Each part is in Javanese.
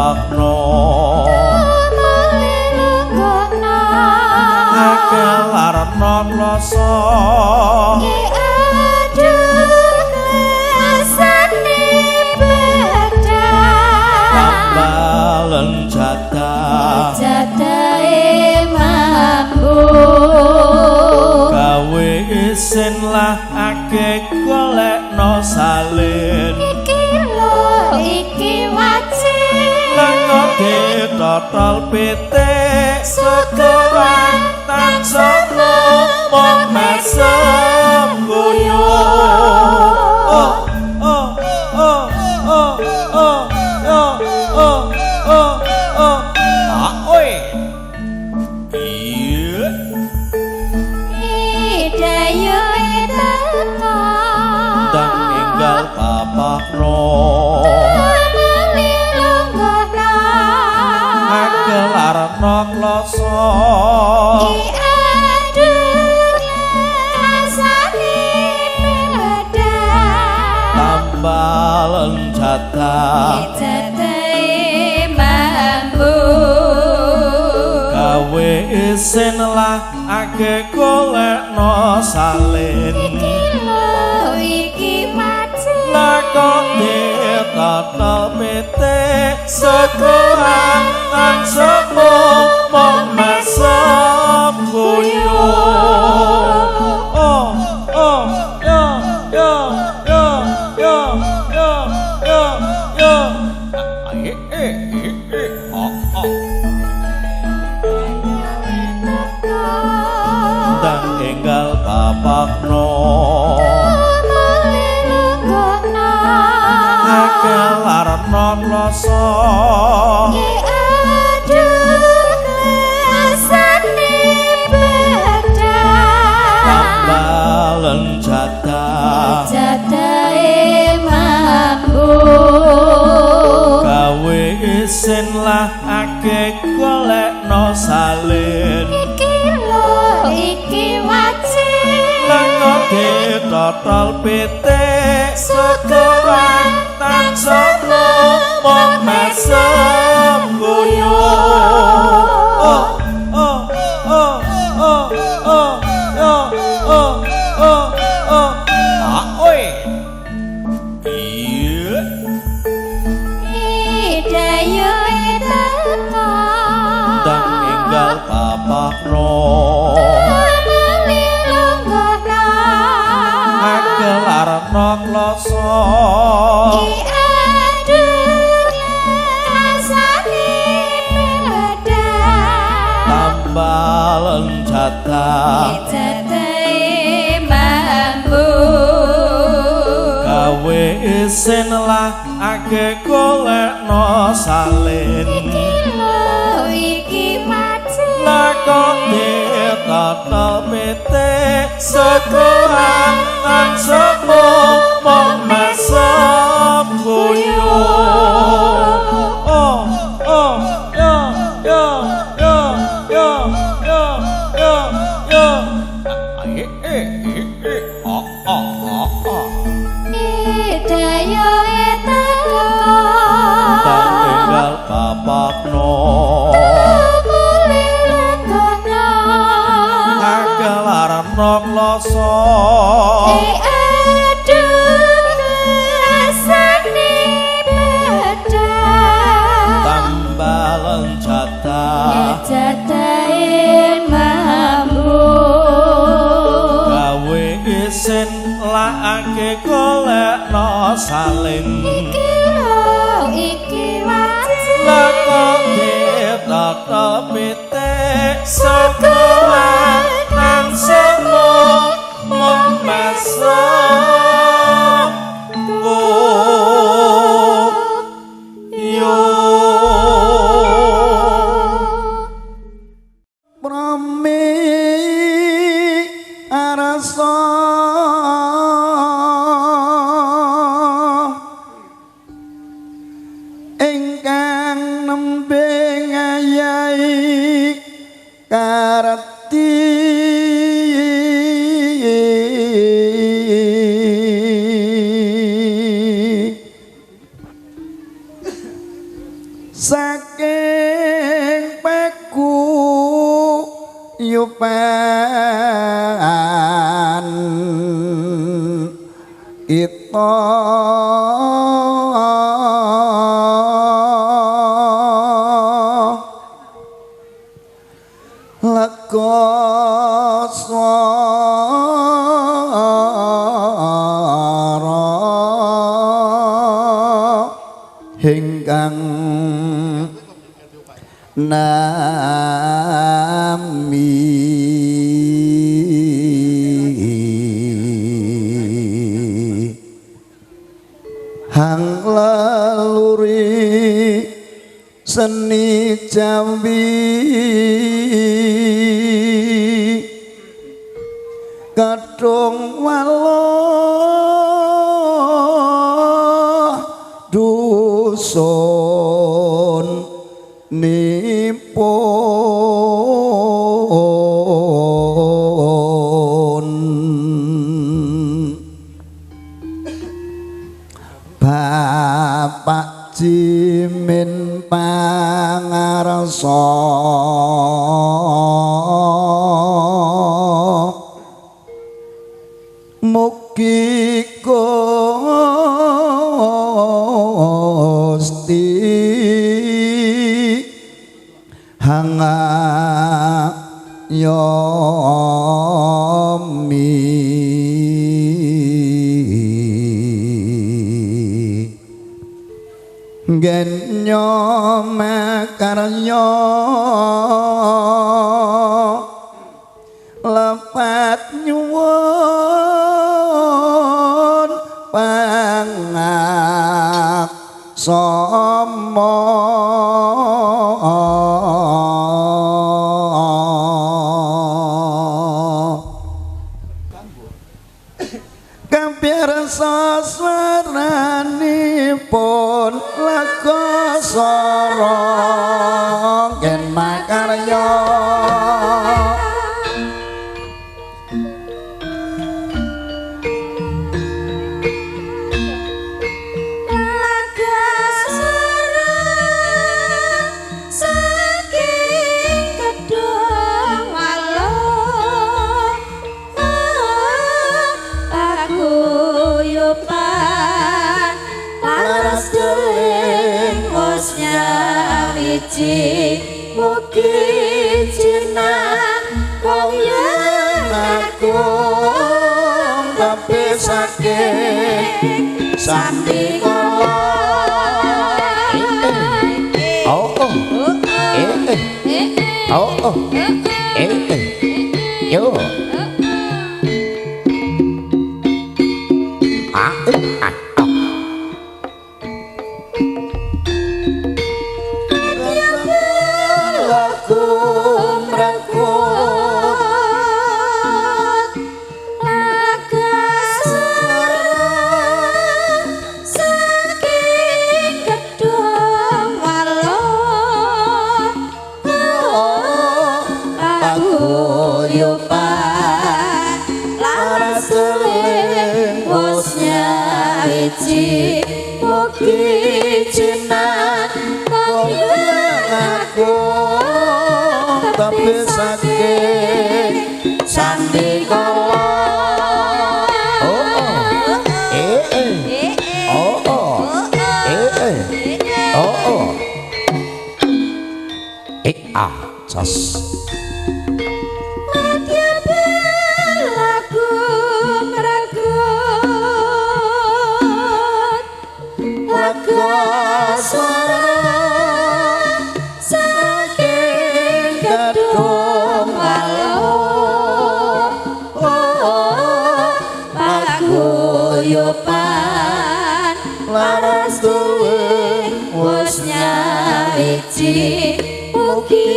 papakno kelarno kloso tambalen jadahe mambu gawe isin lah ake golekno salin iki wajib lan ditotol pitik sekolah tansah mong mesem guyu papakno kelarno kloso tambalen jadahe mambu gawe isin lah ake golekno salin lakon ditotol pitik sekolah tansah mong mesem guyu dan enggal papakno kelarno kloso tambalen jadahe mambu gawe isin lah ake golekno salin iki wajib lan ditotol pitik sekolah tansah mong mesem guyu dan enggal papakno kelarno kloso tambalen jadahe mambu gawe isin lah ake golekno salin iki wajib lakon ditotol pitik sekolah tansah mong mesem guyu tinggal papakno kelarno kloso tambalen jadahe mambu gawe isin lah ake golekno salin iki wajib lakon ditotol pitik sekolah tansah mong mesem guyu prami arasa ingkang nembe ngayahi karati ito lakoswara hingkang nami hang laluri seni Jambi kadung waloh dusun nipun Bapak Jimin Pangarso mugi Gusti hangayomi genyo makaryo lepat nyuwun pangak somo kampirsa swaranipun lakosara gen makarya mugi jinan koyen aku tapi saking sambi kala oh oh oh oh yo mugi jinan koyen aku tapi saking sambi kala jas saking gedung walo paguyuban laras duwe wis nyawiji mugi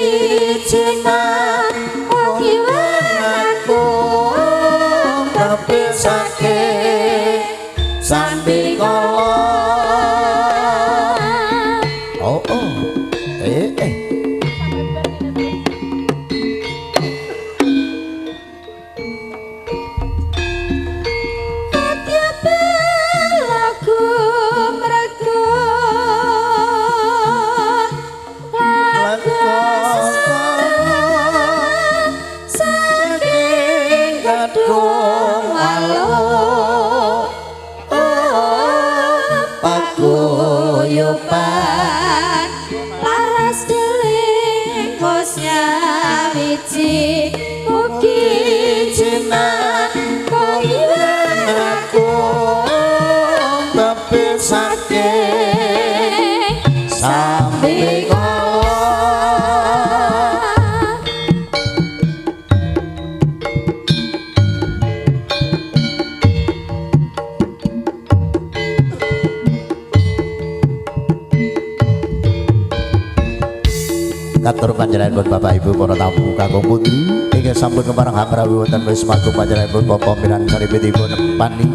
jinan mugi aku tapi saking sambi kala saking gedung walo tur panjenenganipun Bapak Ibu para tamu kakung putri ingkang sampun kepareng hamrawi wonten wisma panjenenganipun Bapak Miran saribetipun pani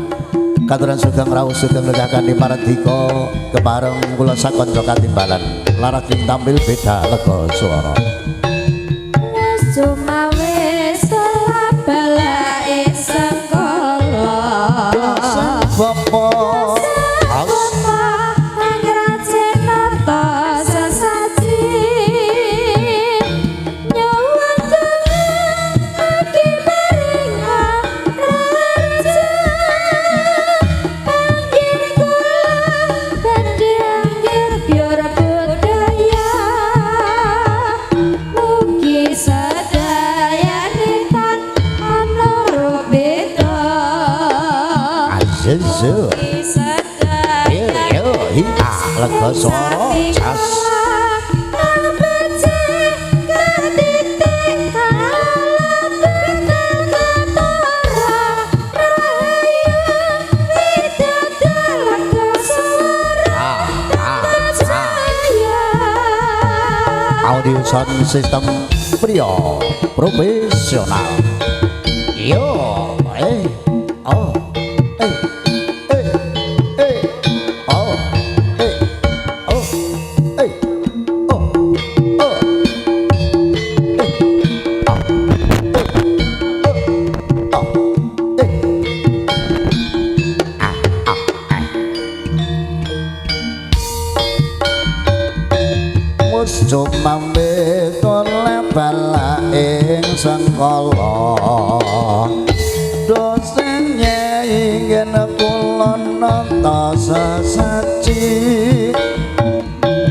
katuran sugeng rawuh sugeng legakan diparedika kepareng kula sakanca katimbalan laraking tampil beda lega swara Sumawis telah balai sekolah Bapak Zezo lega swara jas audio sound system pria profesional yo oh Jumambe tole bala ing sengkala dosen nyai yen kula nata sesaji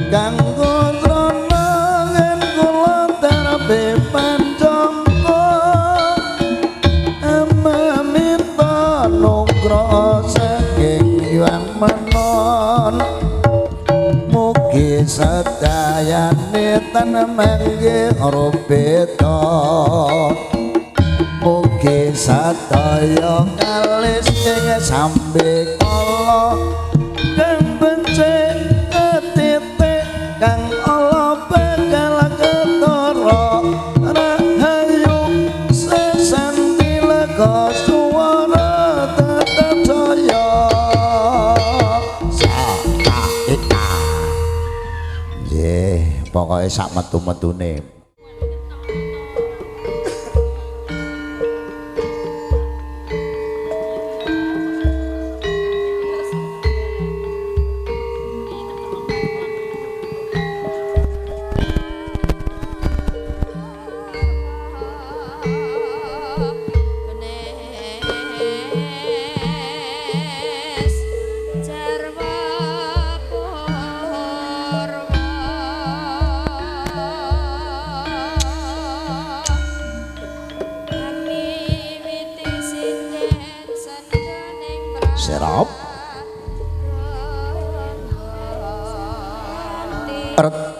kanggo srana yen kula terbe pancangka amaminta nugra saking Hyang Menon mugi sedayane tan mangke robeta mugi sadaya kalis ing sambe kala kang becik ketitik kang ala bakal ketara rahayu sesanti lega swara tetep jaya pokoknya sak metu-metune serap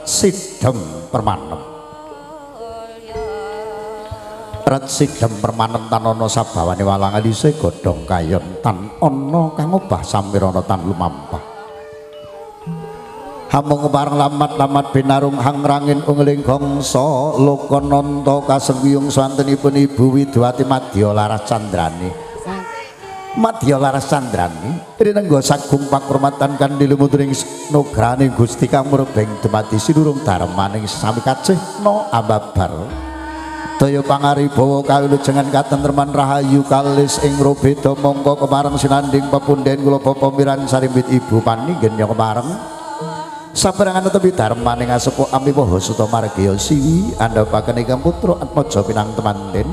Sidem permanem Sidem permanem tan ana sabawane walang alise godhong kayon tan ana kang obah sampirana tan lumampah hamung pareng lamat-lamat binarung hangrangin ungling gongso lokananta kasengwiyung swantenipun Ibu Widowati Madya Laras Candrani Madya Laras Candrani rinengga sagung pakurmatan kanthi lumutring nugrahane Gusti kang murebeng dumadi sinurung darmaning sami kacihna ambabar daya pangaribawa kawilujengan katentreman rahayu kalis ing robeda mongko kemareng sinanding pepundhen kula bapa miran sarimbit Ibu paninggen ya kemareng saperangan tepi darmaning asepuh amiwaha suta margaya siwi andhapaken ingkang putra atmaja pinangtemanten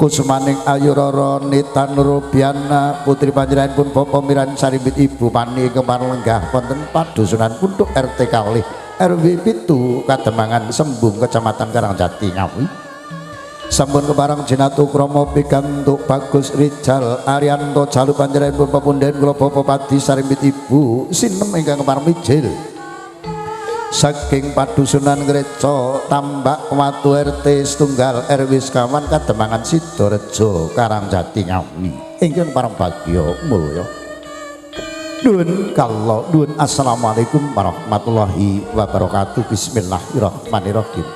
kusumaning ayu rara nita nurubiana putri panjenenganipun bapa miran sarimbit Ibu pani kemareng lenggah wonten padusunan Punduk RT kalih RW 7 Kademangan Sembung Kecamatan Karangjati Ngawi sampun kepareng jinatu krama pikantuk Bagus Rijal Arianto jalu panjenenganipun pepundhen kula bapa padi sarimbit Ibu sinem ingkang kepareng mijil saking padusunan Gereja Tambak Watu RT setunggal RW sekawan Kademangan Sidorejo Karangjati Ngawi ingkang parang bagya mulya nuwun kala nuwun assalamualaikum warahmatullahi wabarakatuh bismillahirrahmanirrahim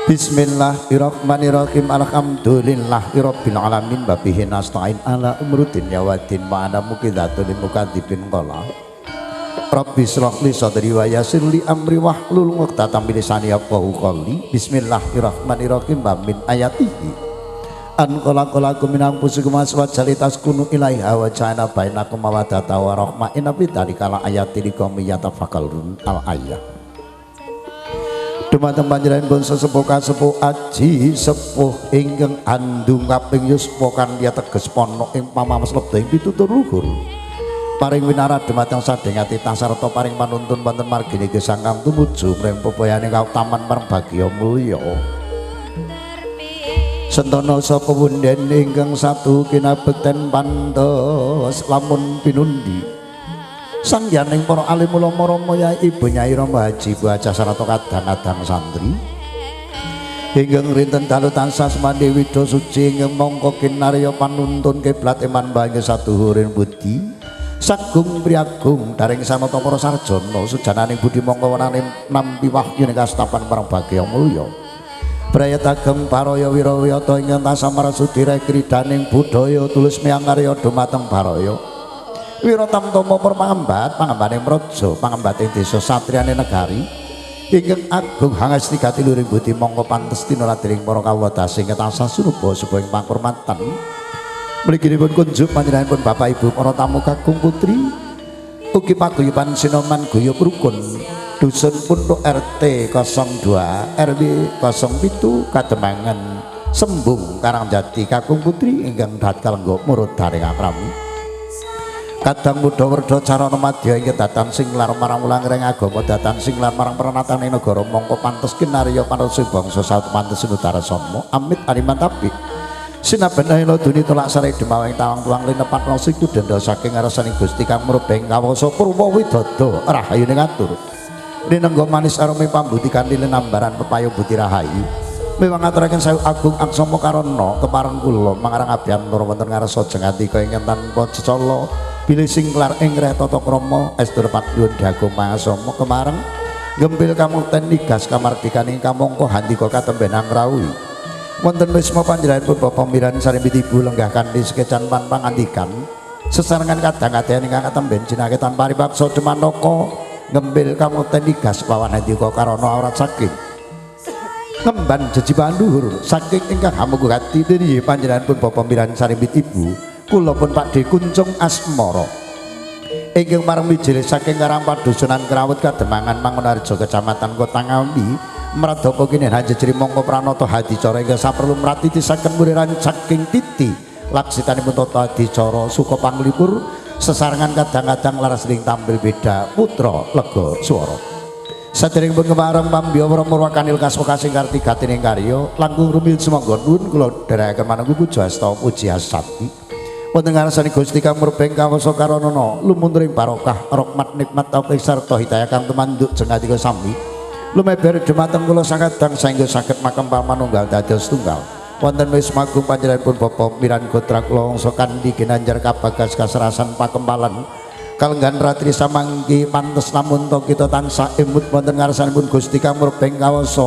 Bismillahirrahmanirrahim. Alhamdulillahirabbil alamin wa bihi nasta'in ala umruddin yawadin wa ana muqidatul mukadzibin qala Rabbi shrah li sadri wa yassir li amri wahlul 'uqdatam min lisani yafqahu qawli. Bismillahirrahmanirrahim. Wa min ayatihi an khalaqalakum min anfusikum azwajan litaskunu ilaiha wa ja'ala bainakum mawaddatan wa rahmah inna fi dzalika la ayatin liqaumin yatafakkarun. Al ayat. Dumateng panjenengan pun sesepuh kasepuh aji sepuh ingkang andung kaping yuswa kanthi teges pono ing pamames lebda ing pitutur luhur. Paring winarat dumateng sadhengati tasarta paring panuntun wonten margine gesang kang tumuju mring pepoyaning kautaman marang bagya mulya. Sentana sapa punden ingkang satu kinabekten pantos lamun pinundi sangyaning para alim ulama Rama Yai Ibu Nyai Rama Haji Bu Haja sarta kadang-kadang santri ingkang rinten dalu tansah semandhe wida suci ingkang mangka kinarya panuntun kiblat iman bangsa saduhuring budi sagung priagung daring samata para sarjana sujananing budi mangka wenane nampi wahyu ing kastapan marang bagya mulya brayat ageng paraya wirawiyata ingkang tansah marasudi kridaning budaya tulus miangarya dumateng baraya Wiratamtama permangembat pangembaning praja pangembating desa satriyane negari ingkang agung hangesti katiluring budi mangka pantes tinuladiring para kawedas ingkang tansah sunuba supaya pangurmatan mliginipun kunjuk panjenenganipun Bapak Ibu para tamu kakung putri ugi paguyuban sinoman guyub rukun dusun Puntuk RT 02 RW 07 Kademangan Sembung Karangjati kakung putri ingkang dhat kalenggo murut daring akrami kadang muda werda carana madya ing datan sing lar marang mulang-ring agama datan sing lar marang pranataning negara mangka pantes kinarya panungsa bangsa saut pantes utara somo amit ariman tapi sinaben ila duni tolak sare demawing tawang tuang linepat nasiku denda saking ngarsaning Gusti kang mrubeng kawasa purwa widada rahayune ngatur dinenggo manis arome pambuti kanthi lenambaran pepayung buti rahayu mewang ngaturaken sawu agung aksama karana kepareng kula mangarang abyantura wonten ngarsa jengati kaya ingkang tanpa cecala bilih sing kelar ing reh tata krama estur patyun dago mangasama kemareng gempil kamukten nigas kamardikaning kamangka handika katembenang rawi wonten wisma panjenenganipun Bapak Miran Sarimbit Ibu lenggah kanthi sekecan pangandikan sesarengan kadang-kadang ingkang katemben jinaketan paripaksa demanaka gempil kamukten nigas lawan handika karana awrat saking ngemban jejibahan luhur saking ingkang hamugati dening panjenenganipun Bapak Miran Sarimbit Ibu kula pun Pakde Kuncung Asmara ingkang marang mijilis saking Karang Padusunan Krawet Kademangan Mangunarja Kecamatan Kota Ngambi mradapa kene hanjejri mangka pranata hadicara ingkang saperlu mratitisaken muriran saking titi laksitanipun tata hadicara suka panglipur sesarengan kadang-kadang laras ling tampil beda putra lega swara saderengipun kemareng pambya para kanil kaswa sing kartigatining karya langkung rumil sumangga nuwun kula dherekaken manunggal puja asta puji asati wonten ngarsaning Gusti kang mrubeng kawasa karanana lumunturing barokah rahmat nikmat taufik sarta hidayah kang tumanduk jengatika sami lumeber dhumateng kula sakadang saengga saged makempal manunggal dados tunggal wonten wisma agung panjenenganipun Bapak Miran Gotra kula wangsa kanthi ginanjar kabagas kaserasan pakempalan kalenggan ratri samanggi pantes lamun to kita tansah imut wonten ngarsanipun Gusti kang mrubeng kawasa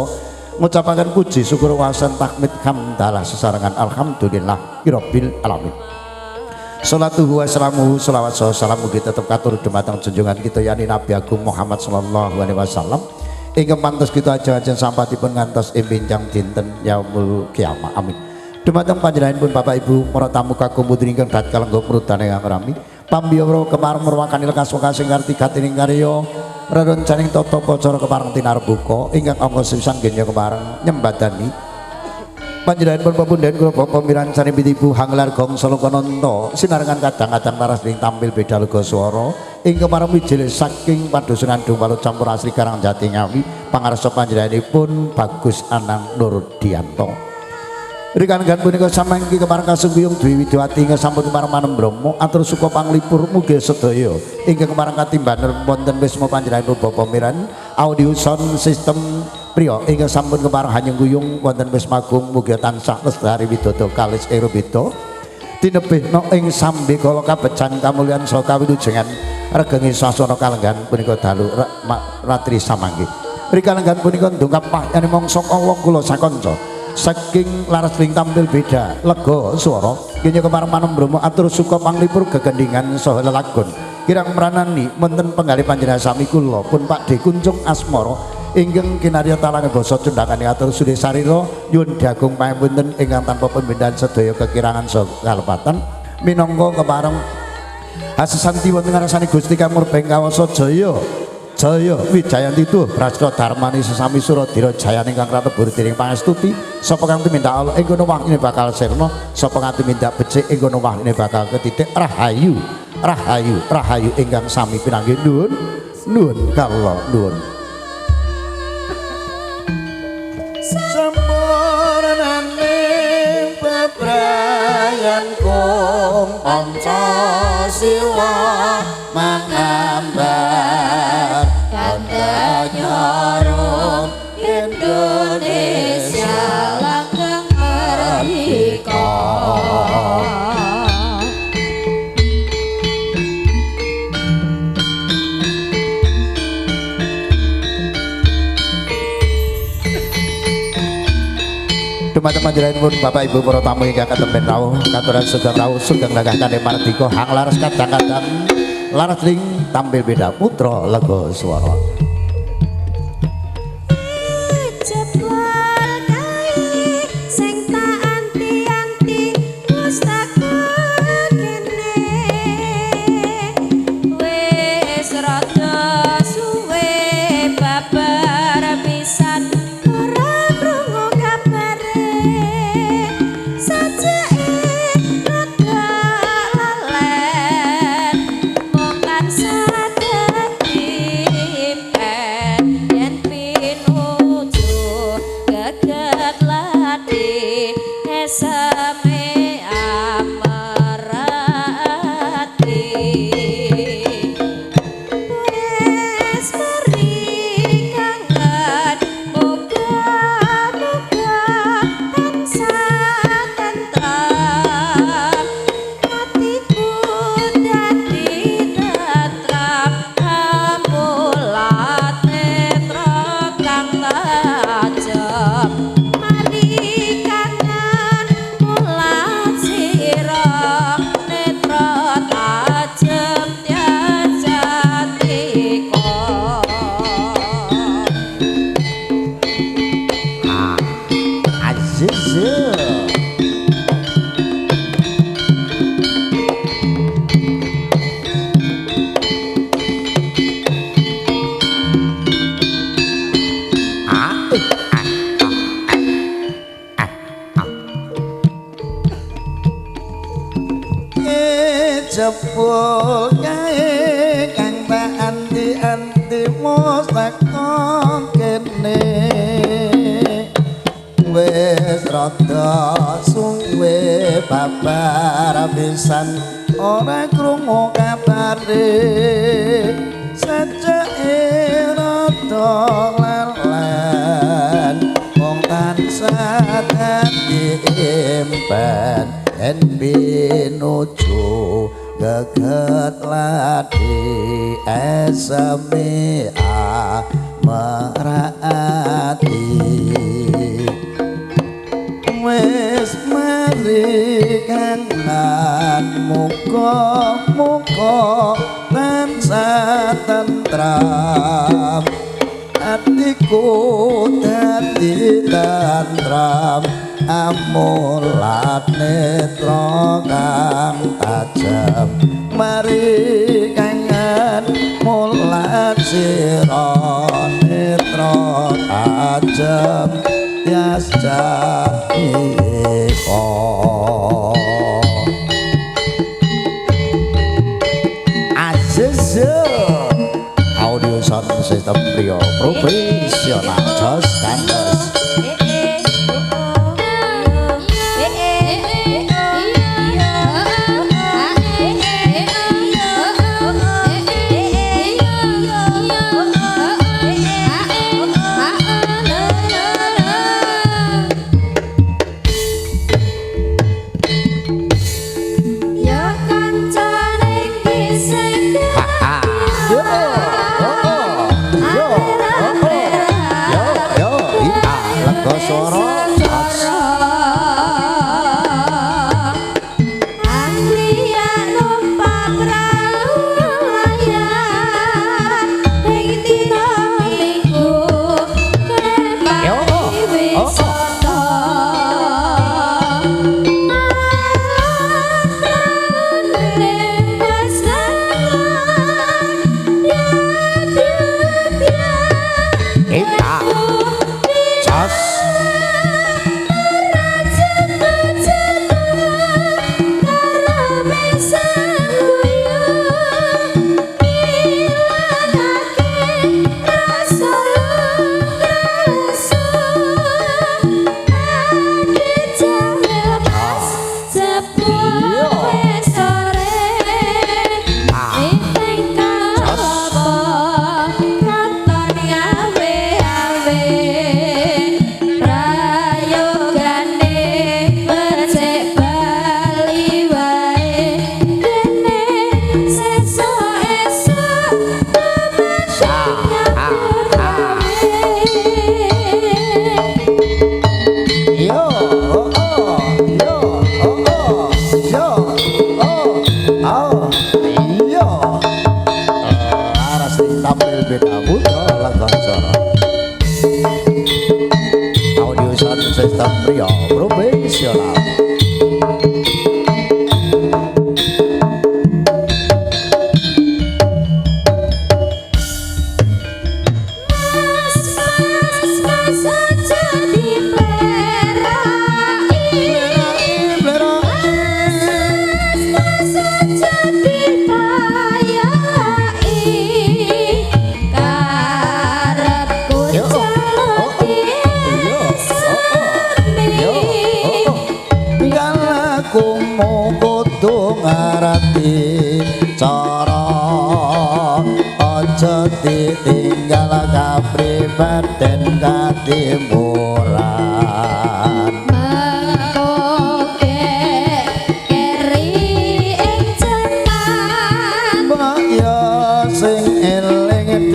ngucapaken puji syukur wasan tahmid hamdalah sesarengan alhamdulillah rabbil alamin. Salatuhu wa salamuhu salawat salam mugi tetep katur dumateng junjungan kita yani Nabi Agung Muhammad sallallahu alaihi wasallam ingkang pantes kita ajeng-ajeng sampatipun ngantos ing pinjang dinten yaumul kiamah amin. Dumateng panjenenganipun Bapak Ibu para tamu kakung putri ingkang dhat kalenggo prutane ingkang rami pambiyara kemareng merwakani lekaswaka sing kartigatining karya rerencaning tata pacara kepareng tinarbuka ingkang angga sepisan genya kepareng nyembadani panjenenganipun pepunden kula Bapak Miran Sarimbit Ibu hanglar gong salokananta sinarengan kadang-kadang laras ing tampil beda lega swara ing kemareng mijilis saking padusunan Dumalut Campur Asri Karangjati Ngawi pangarsa panjenenganipun Bagus Anang Nurdianto rikan-rikan punika samangke kemareng kasungkuyung Dwi Widyawati ingkang sampun kemareng manem Bromo atur suka panglipur mugi sedaya ingkang kemareng katimbanen wonten wisma panjenenganipun Bapak Miran audio sound system priya ingkang sampun kepareng hanyeng guyung wonten wisma agung mugi tansah lestari widodo kalis erobito tinebihna ing sambe kala kabejan kamulyan saha kawilujengan regengi sasana kalenggan punika dalu ratri samangke Rikalengan punika ndongkap pahyane mangsa wong kula sakanca. Saking laras ring tampil beda lega swara kenya kemareng manem bromo atur suka panglipur gegendingan saha lelagon kirang meranani wonten penggalih panjenengan sami kula pun Pakde Kuncung Asmara ingkang kinarya talange basa cendakane atur sudi sarira nyuwun dagung pamunten ingkang tanpa pembedaan sedaya kekirangan saha kalepatan minangka kemareng asesanti wonten ngarasani Gusti Kang Murbeng Kawasa Jaya Jaya Wijayanti tuh Prasna Darmani sesami Suradira Jayane ingkang ratu burdiring pangestuti sapa kang tumindak Allah ing kono wahine bakal sirna sapa kang tumindak becik ing kono wahine bakal ketitik rahayu rahayu rahayu ingkang sami pinanggih nuwun nuwun kawula nuwun sampurnane bebrayan kong Pancasila mangambar nyarum Indonesia langgeng merdeka. Dumateng panjenengan pun Bapak Ibu para tamu ingkang katemben rawuh katuran sugeng gagah kane mardika hang laras kadang-kadang laras ring tampil beda putra lega swara. Jebul kae kang tak anti-anti mosaka kene wis rada suwe babar pisan ora krungu kabare sajake rada lalen wong tansah dadi impen en pinuju geget ladi SMA merati wis mari kanan muga-muga tansah tentram atiku dadi tentram amulat netra kang tajem mari kangen mulat sira netra tajem tias jahiko Aziz audio sound system Rio profesional just canvas Laswara Sistem Rio Profesional. Cara aja ditinggal kapribaden katimuran mengkoke keri ing jenengan mbak ya sing eling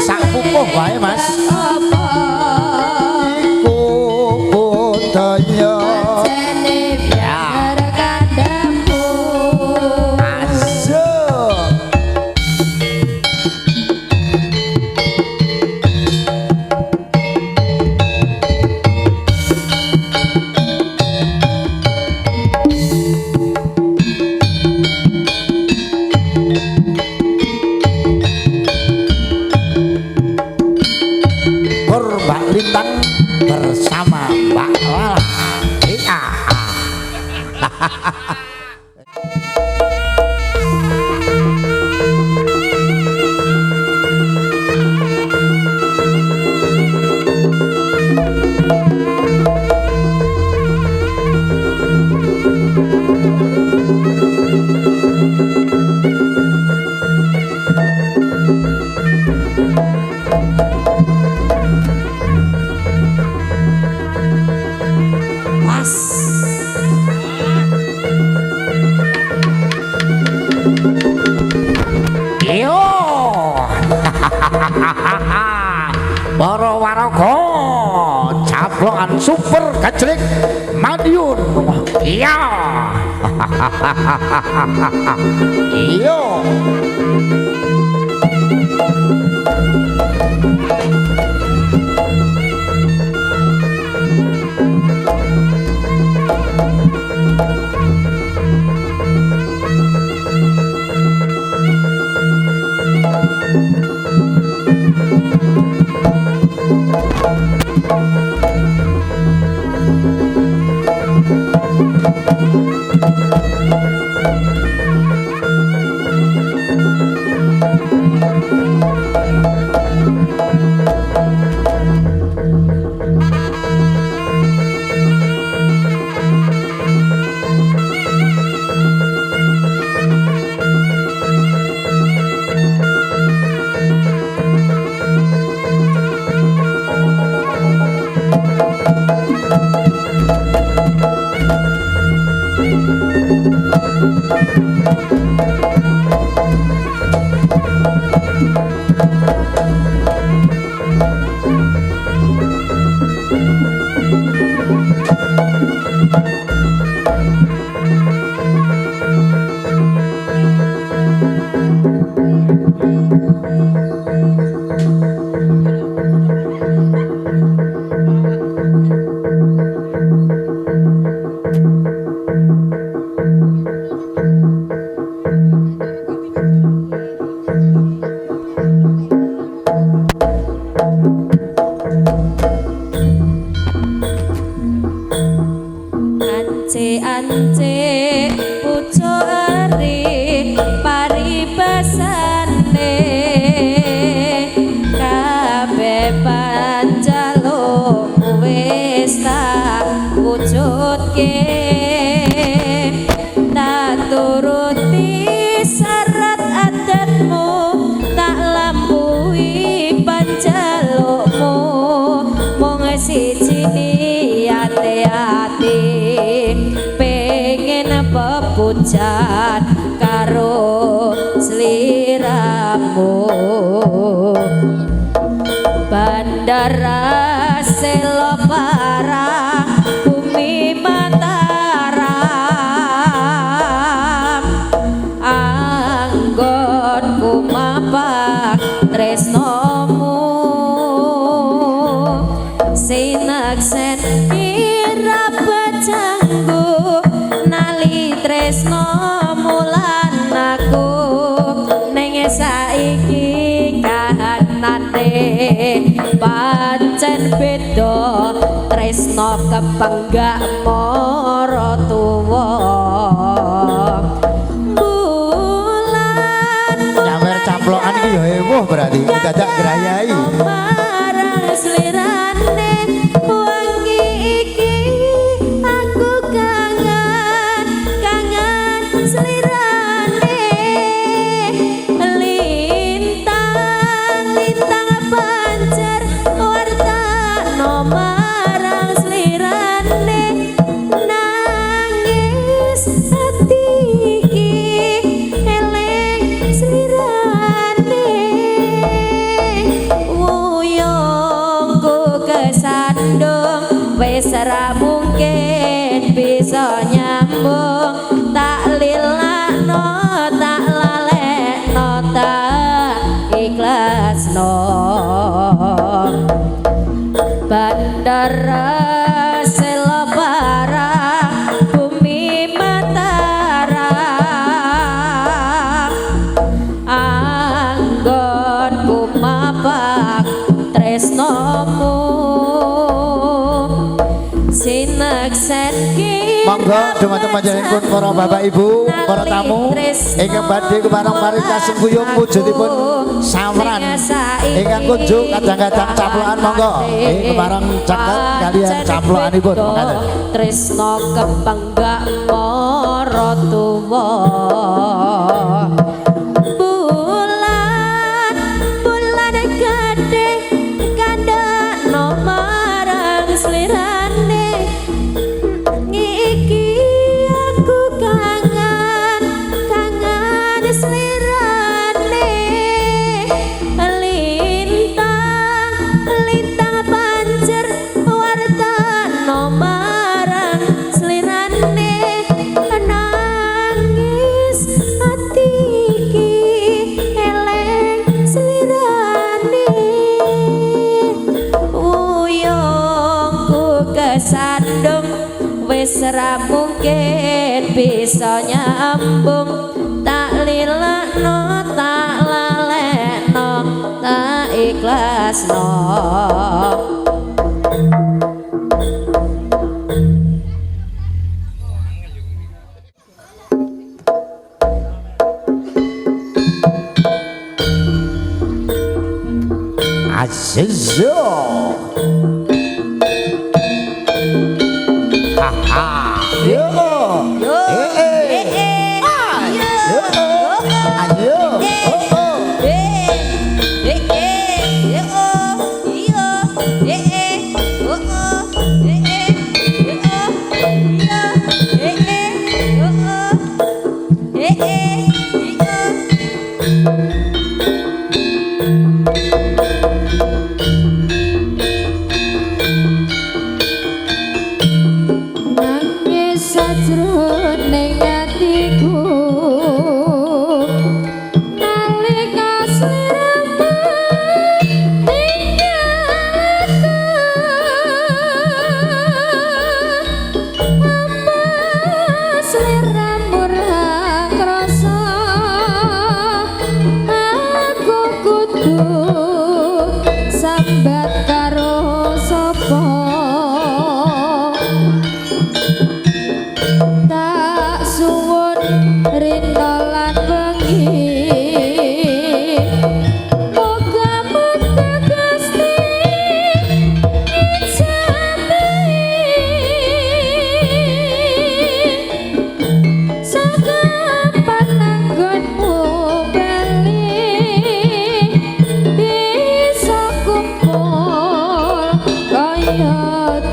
sak pupuh wae Mas apa iku budaya bersama Mbak Lala. Iya. Para waraga jablokan super kajlik Madiun. Iya. Iya. jan karo sliramu bandara selo parang bumi Mataram anggonku mapak tresnomu sinaksen ira bajangku nali tresnomu lan aku ning saiki kahanane pancen beda tresno kepenggak mara tuwa bulan nyawer caplokan iki ya ewuh berarti dadak grayai marang slirane wangi iki aku kangen kangen slirane lintang lintang pancer wartano marang slirane nangis ati iki eleng slirane wuyungku kesandung wis ora mungkin bisa nyambung tak lilakno tak lalekno tak ikhlasno bandara selo parang bumi Mataram anggonku mapak tresnomu sinaksen monggo dumateng panjenenganipun para bapak ibu para tamu ingkang badhe kepareng paring kasembuyung wujudipun samran ingkang kunjuk kadang-kadang caplokan monggo kepareng ceket kalian caplokanipun monggo tresno kepenggak mara tuwa bulan bulan gede kandakno marang slirane iki aku kangen kangen slirane lintang lintang panjer wartano marang slirane nangis ati iki eleng slirane uyungku kesandung wis ora mungkin bisa nyambung tak lilakno tak lalekno tak ikhlasno Azizo haha yo ayo nangis sajroning atiku nalika sliramu tinggalku apa sliramu ra krasa aku kudu sambat karo sapa tak suwun rina lan wengi moga-moga Gusti ijabi saka pananggonmu bali bisa kumpul kaya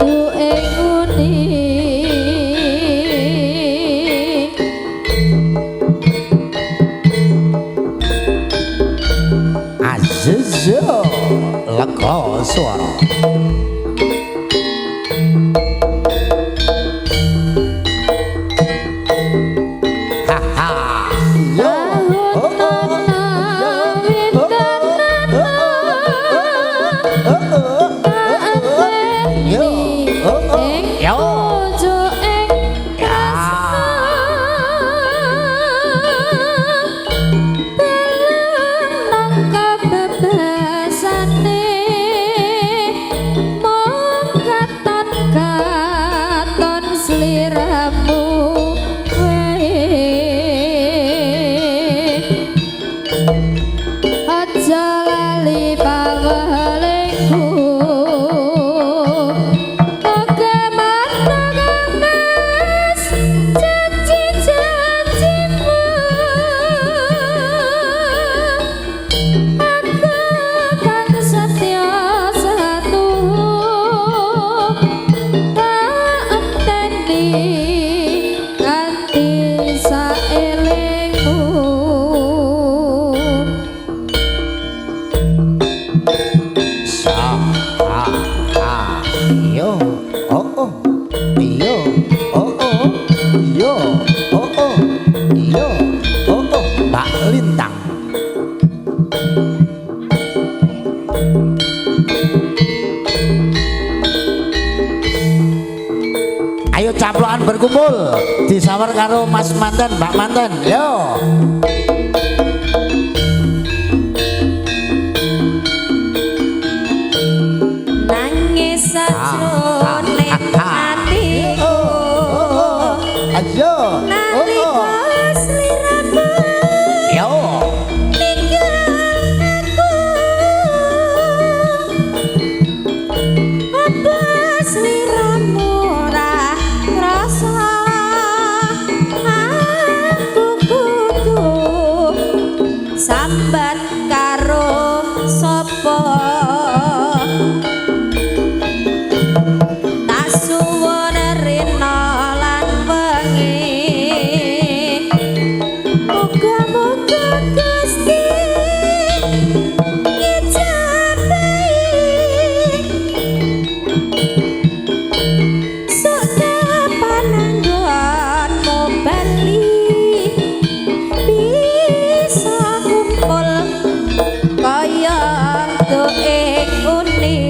tuing uni Yo lega swara Ayo caplokan berkumpul disawar karo Mas Manten, Mbak Manten. Yo. Nangis sajrone atiku. Ayo. Nalika sliramu. Yo. Sambat karo sapa tak suwun rina lan wengi muga-muga Gusti ngijabahi suka pananggonmu bali kaya tuik uni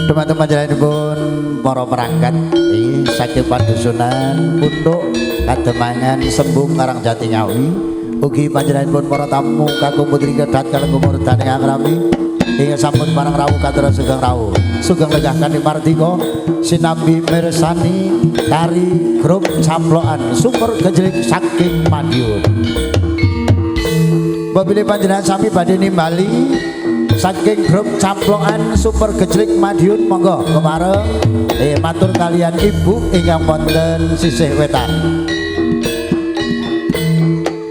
teman-teman panjenenganipun para perangkat saking padusunan Punduk Kademangan Sembung Karang Jati Ngawi ugi panjenenganipun para tamu kakung putri kedat kalenggung murdan ing ngrami ing sampun parang rawuh katara sugeng rawuh sugeng legah kanthi mardika sinambi mirsani tari grup Caplokan Super Gejlik saking Madiun. Babile panjenengan sami badhe nimbali saking grup Caplokan Super Gejlik Madiun, monggo kepareng matur kalian ibu ingkang wonten sisih wetan.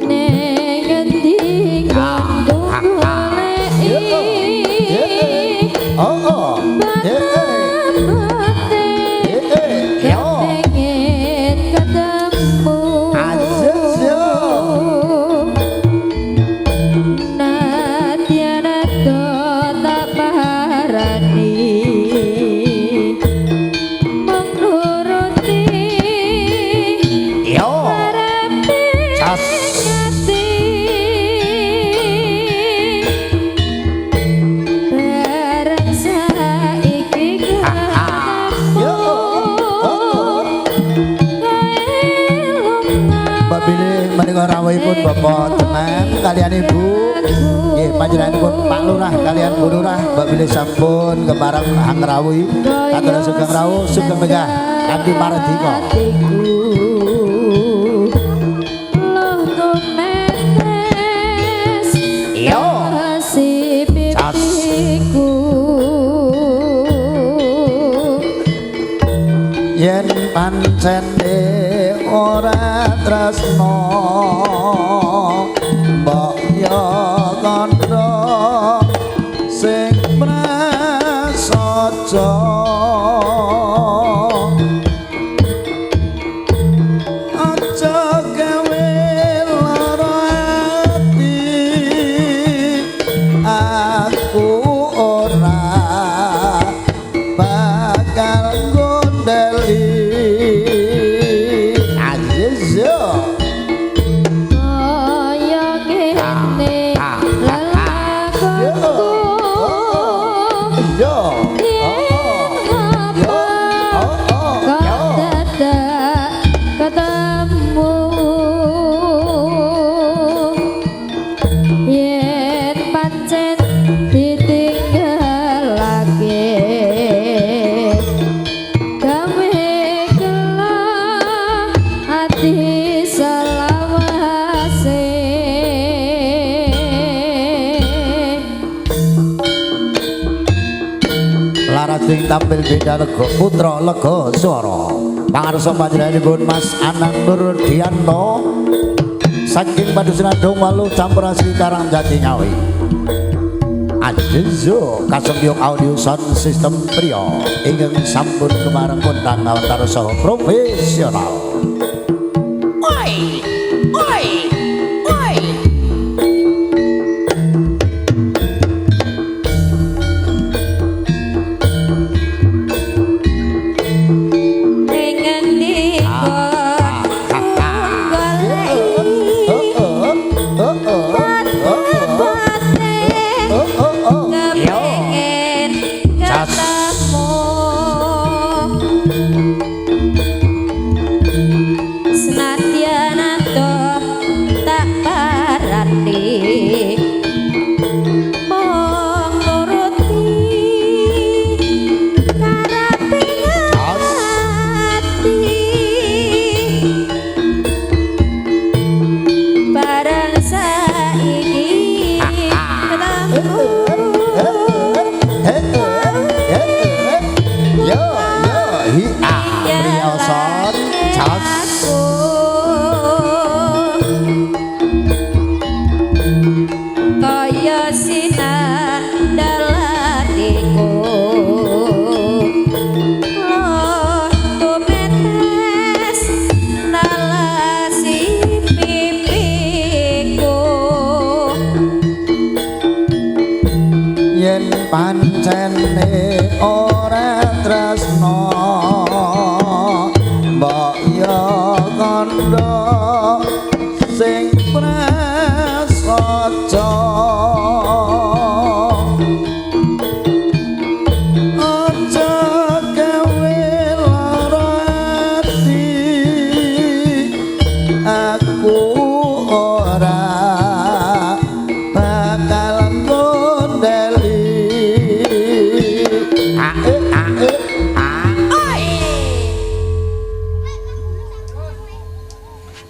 Ning endi Rawuhipun Bapak Tenan kalian Ibu nggih panjenenganipun Pak Lurah kalian Bu Lurah Mbak Bilih sampun kepareng hang rawuhi katur sugeng rawuh sugeng megah kanthi mardika yen pancen ora tresno mbok yo kandha sing prasaja aja gawe lara ati aku ora bakal gondeli sing tampil beda lega putra lega swara pangarsa panjenenganipun Mas Anang Nurdianto saking Padusunan Dongwalu campur asli Karangjati Ngawi Adezo Kasembiyung Audio Sound System Priya ingkang sampun kemareng kondang antara saha profesional oi oi oi pancene ora tresno mbok yo kandha sing prasaja aja gawe lara ati aku ora bakal gondeli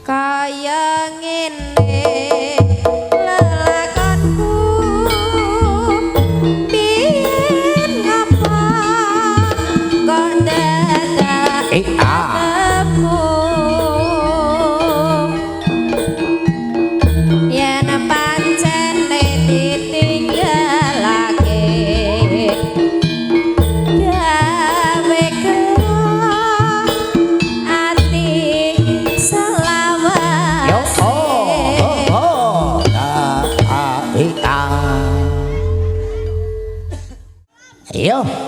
kaya ngene lelakonku biyen ngapa kok dadak ketemu yen pancen titik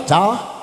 waca.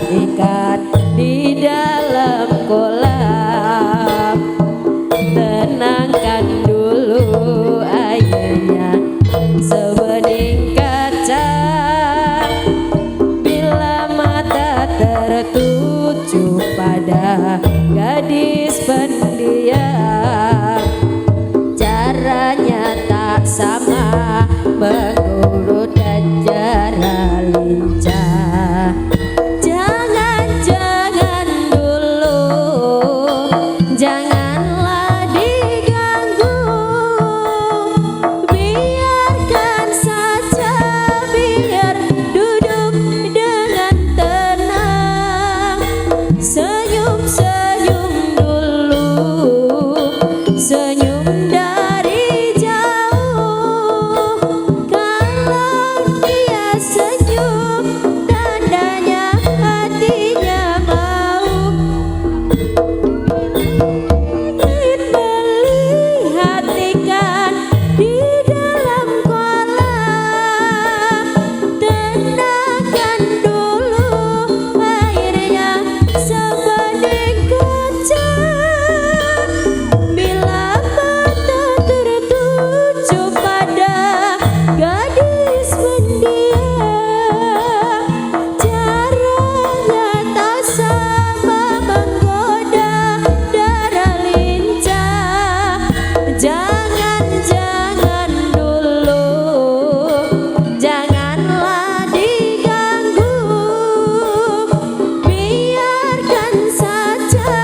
ikan di dalam kolam. Tenangkan dulu airnya sebening kaca. Bila mata tertuju pada gadis pendiam, caranya tak sama mengurut dan cara lincah. Jangan dulu, janganlah diganggu, biarkan saja, biar duduk dengan tenang. Senyum-senyum dulu, senyum dari jauh. Kalau dia senyum, tandanya hatinya mau. Ingin melihat ikan di dalam kolam. Tenangkan dulu airnya sebening kaca. Bila mata tertuju pada gadis pendiam, caranya tak sama menggoda darah lincah. Jangan dulu, janganlah diganggu, biarkan saja,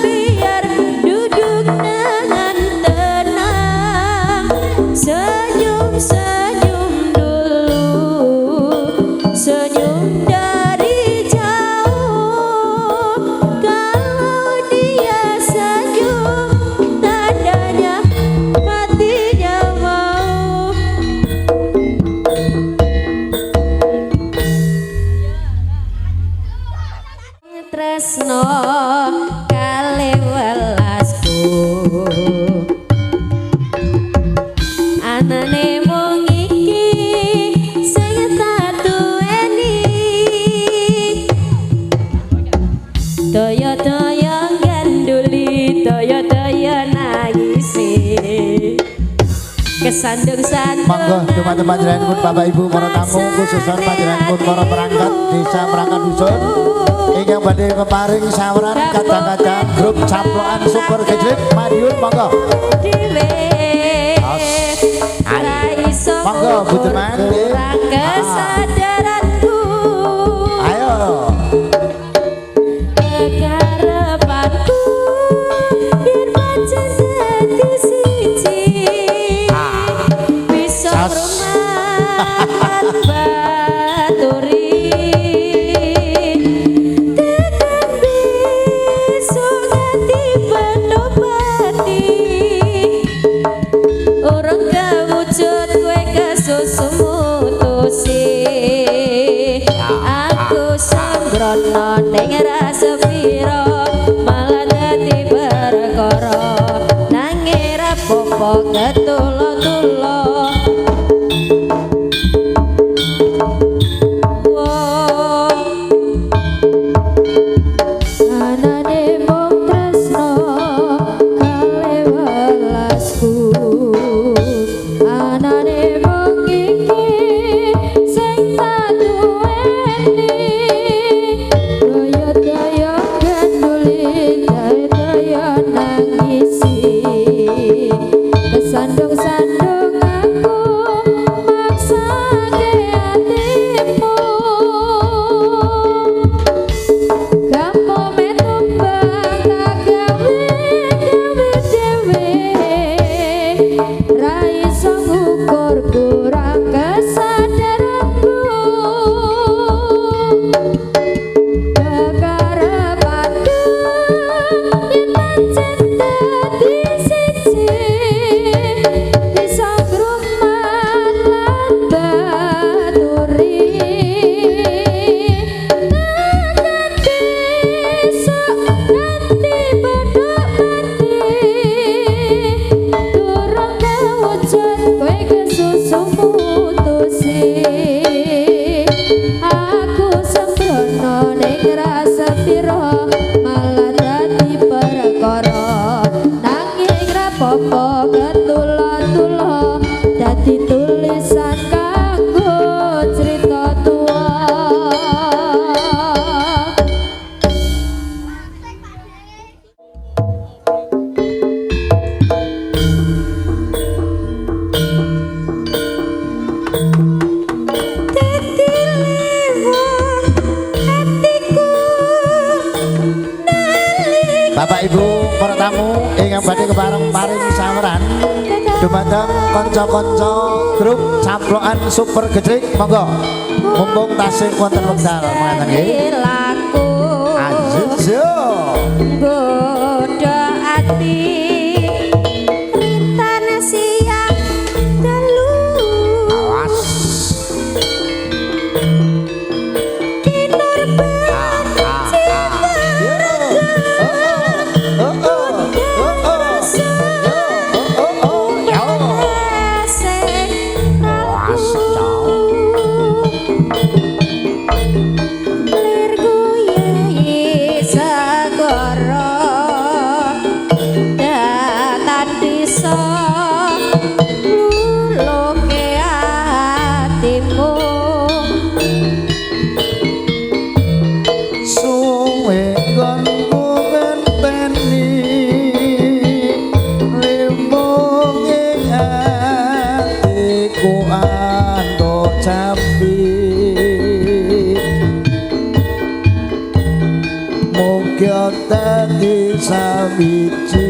biar duduk dengan tenang. Senyum-senyum dulu, senyum dari jauh. Kalau dia senyum, tandanya hatinya mau. Tresno kali welasku, anane mung iki sing tak duweni. Toyo-toyo ganduli, toyo-toyo nangisi, kesandung-sandung. Monggo dumateng panjenenganipun Bapak Ibu para tamu, khususan panjenenganipun para perangkat desa perangkat dusun ingkang badhe peparing saweran kadang-kadang grup caplokan super gejlip madiun monggo. Monggo Bu Teman. Kesadaranku, Ayo. kekarepanku, biar pancen dadi siji. Bisa rumat baturi, tekan bisa nganti penopati. Urung kewujud kowe kesusu mutusi. Aku sembrono ning rasa pira, malah dadi perkara. Nanging rapopo ketulo-tulo. sapa ketula-tula dadi tulisan kanggo cerita tua. Bapak Ibu para tamu ingkang badhe kepareng paring saweran dumateng kanca-kanca grup Caplokan Super Gedrik, monggo mumpung tasih wonten wekdal mangaten nggih. Laku Ayo godha ati rintane siang dalu awas dadi sawiji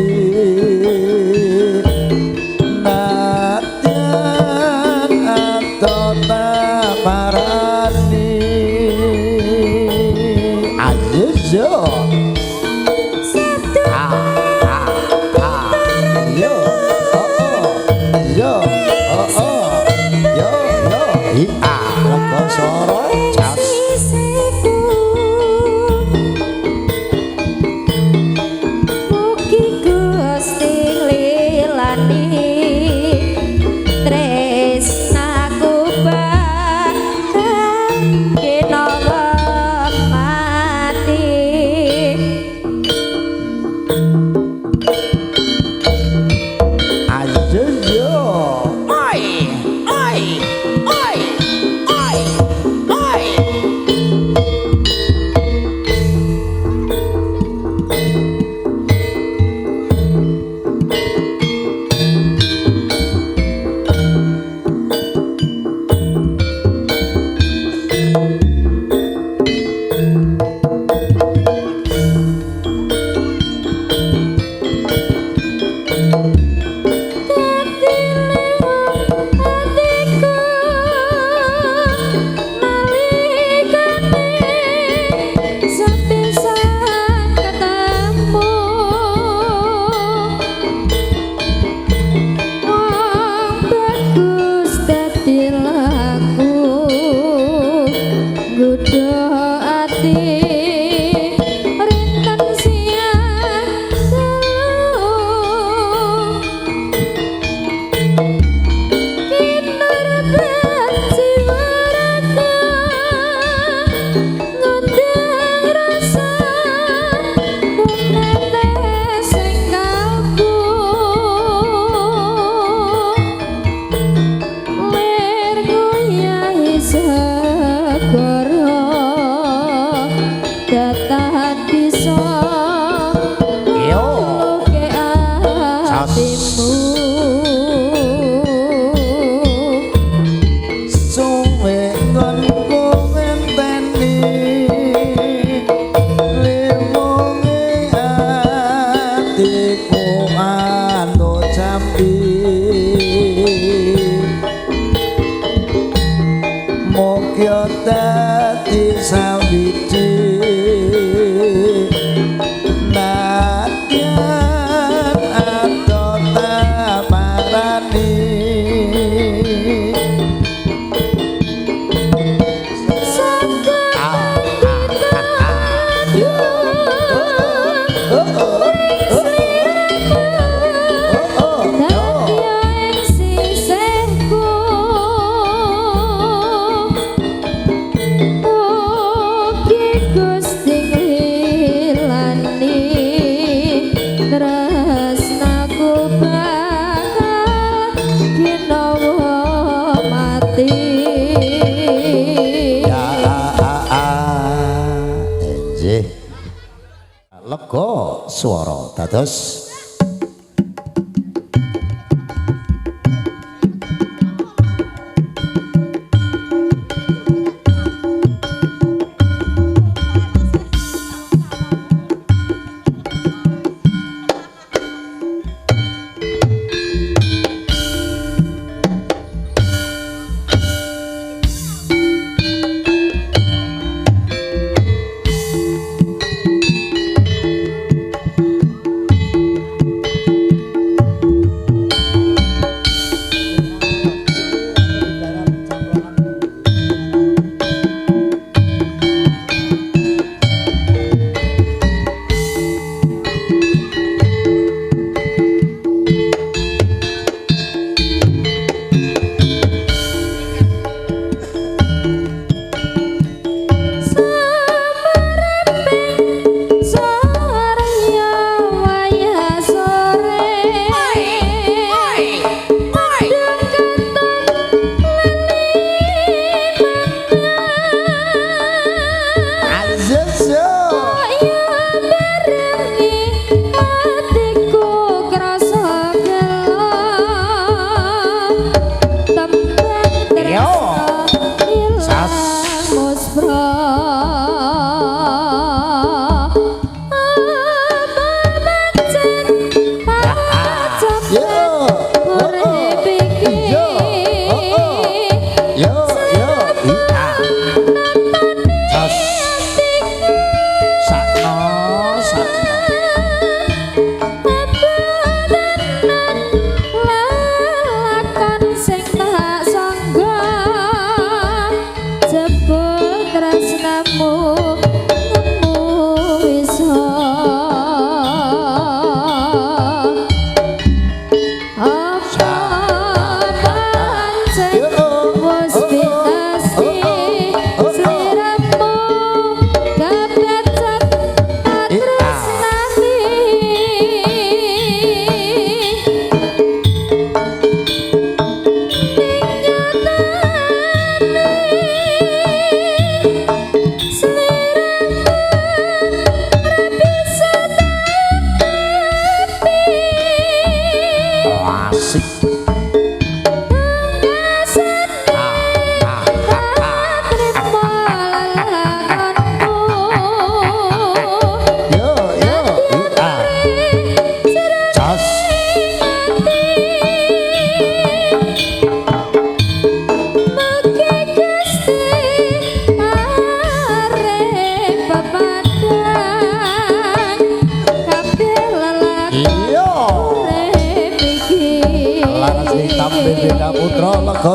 nadyan atau taparani ayo yo yo yo yo iya lego soro jas swara dados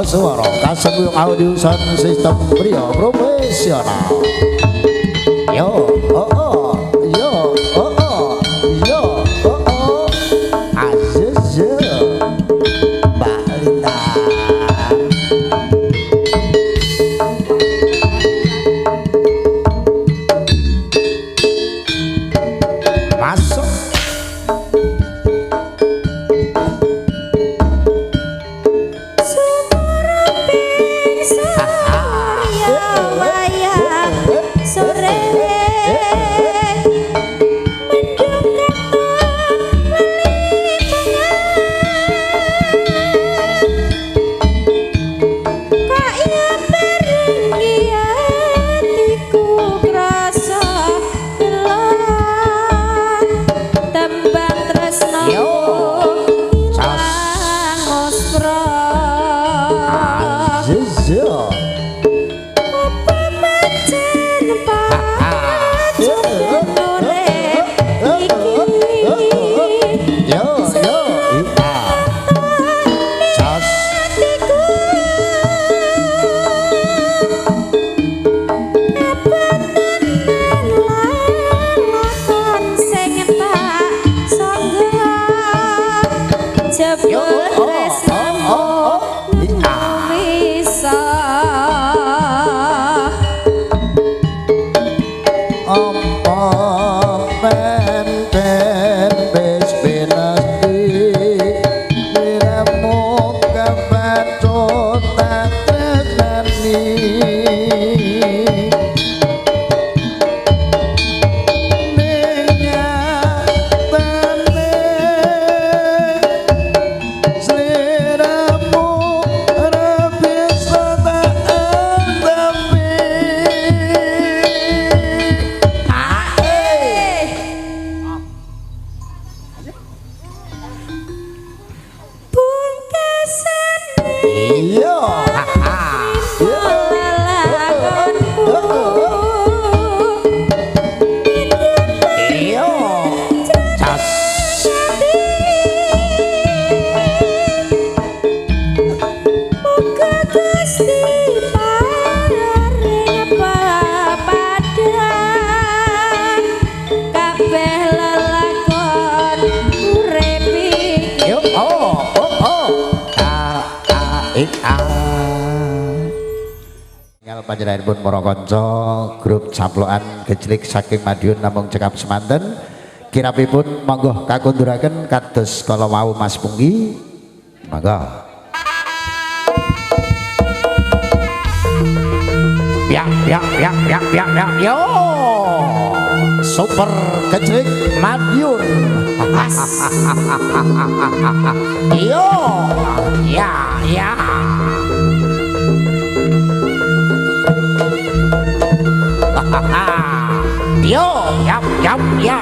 Swara kasebut audio sound system pria profesional. Yo, oh oh, yo, oh oh, yo, oh oh, aziz Mbak Linda. Masuk. Iya. Iya. Cas. Yo, Tinggal panjenenganipun para kanca grup caplokan gejlik saking Madiun namung cekap semanten kirapipun monggo kakunduraken kados kala wau Mas Punggi monggo yo super gejlik Madiun yo ya yo ya